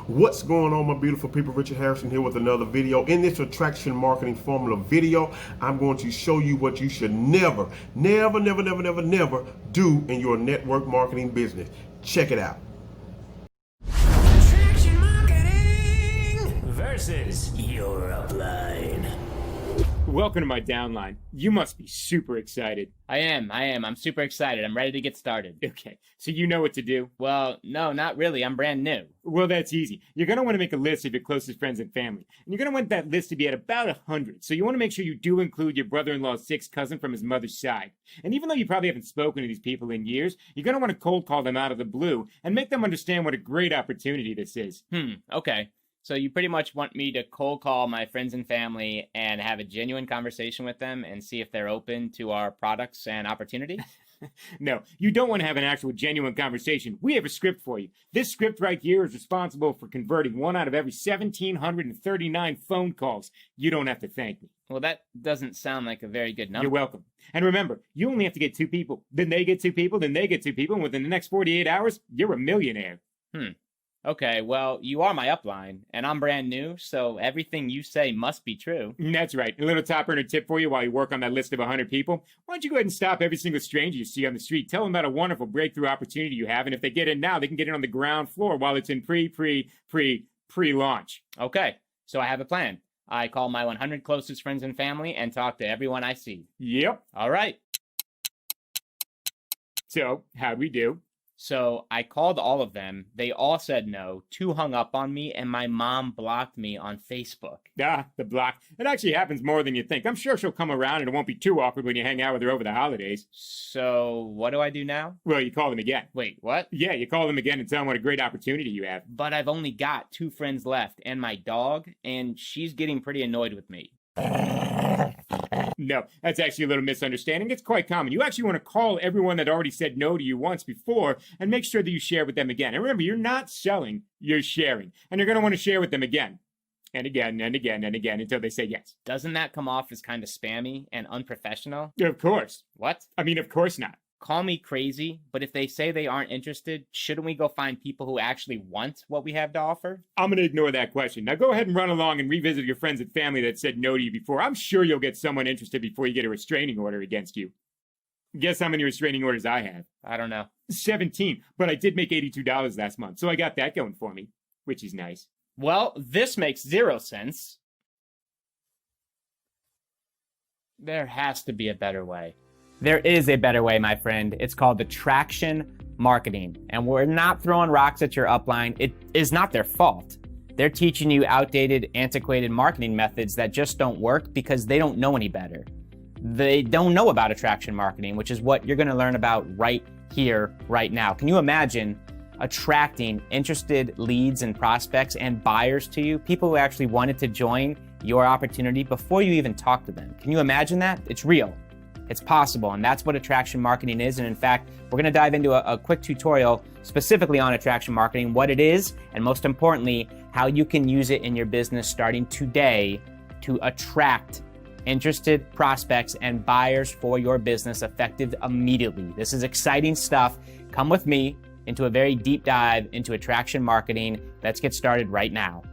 What's going on, my beautiful people? Richard Hairston here with another video. In this attraction marketing formula video, I'm going to show you what you should never do in your network marketing business. Check it out. Attraction marketing versus your upline. Welcome to my downline. You must be super excited. I am. I'm super excited. I'm ready to get started. Okay, so you know what to do? Well, no, not really. I'm brand new. Well, that's easy. You're going to want to make a list of your closest friends and family. And you're going to want that list to be at about 100. So you want to make sure you do include your brother-in-law's sixth cousin from his mother's side. And even though you probably haven't spoken to these people in years, you're going to want to cold call them out of the blue and make them understand what a great opportunity this is. Okay. So you pretty much want me to cold call my friends and family and have a genuine conversation with them and see if they're open to our products and opportunity? No, you don't want to have an actual genuine conversation. We have a script for you. This script right here is responsible for converting 1 out of every 1,739 phone calls. You don't have to thank me. Well, that doesn't sound like a very good number. You're welcome. And remember, you only have to get 2 people. Then they get 2 people, then they get 2 people, and within the next 48 hours, you're a millionaire. Okay, well, you are my upline, and I'm brand new, so everything you say must be true. That's right. A little top earner tip for you while you work on that list of 100 people. Why don't you go ahead and stop every single stranger you see on the street. Tell them about a wonderful breakthrough opportunity you have, and if they get in now, they can get in on the ground floor while it's in pre-launch. Okay, so I have a plan. I call my 100 closest friends and family and talk to everyone I see. Yep. All right. So, how'd we do? So I called all of them. They all said no. 2 hung up on me, and my mom blocked me on Facebook. The block. It actually happens more than you think. I'm sure she'll come around and it won't be too awkward when you hang out with her over the holidays. So what do I do now? Well, you call them again. Wait, what? Yeah, you call them again and tell them what a great opportunity you have. But I've only got 2 friends left and my dog, and she's getting pretty annoyed with me. No, that's actually a little misunderstanding. It's quite common. You actually want to call everyone that already said no to you once before and make sure that you share with them again. And remember, you're not selling, you're sharing. And you're going to want to share with them again and again and again and again until they say yes. Doesn't that come off as kind of spammy and unprofessional? Of course. What? I mean, of course not. Call me crazy, but if they say they aren't interested, shouldn't we go find people who actually want what we have to offer? I'm going to ignore that question. Now go ahead and run along and revisit your friends and family that said no to you before. I'm sure you'll get someone interested before you get a restraining order against you. Guess how many restraining orders I have? I don't know. 17, but I did make $82 last month, so I got that going for me, which is nice. Well, this makes 0 sense. There has to be a better way. There is a better way, my friend. It's called attraction marketing. And we're not throwing rocks at your upline. It is not their fault. They're teaching you outdated, antiquated marketing methods that just don't work because they don't know any better. They don't know about attraction marketing, which is what you're going to learn about right here, right now. Can you imagine attracting interested leads and prospects and buyers to you, people who actually wanted to join your opportunity before you even talk to them? Can you imagine that? It's real. It's possible, and that's what attraction marketing is. And in fact, we're going to dive into a quick tutorial specifically on attraction marketing, what it is, and most importantly, how you can use it in your business starting today to attract interested prospects and buyers for your business effective immediately. This is exciting stuff. Come with me into a very deep dive into attraction marketing. Let's get started right now.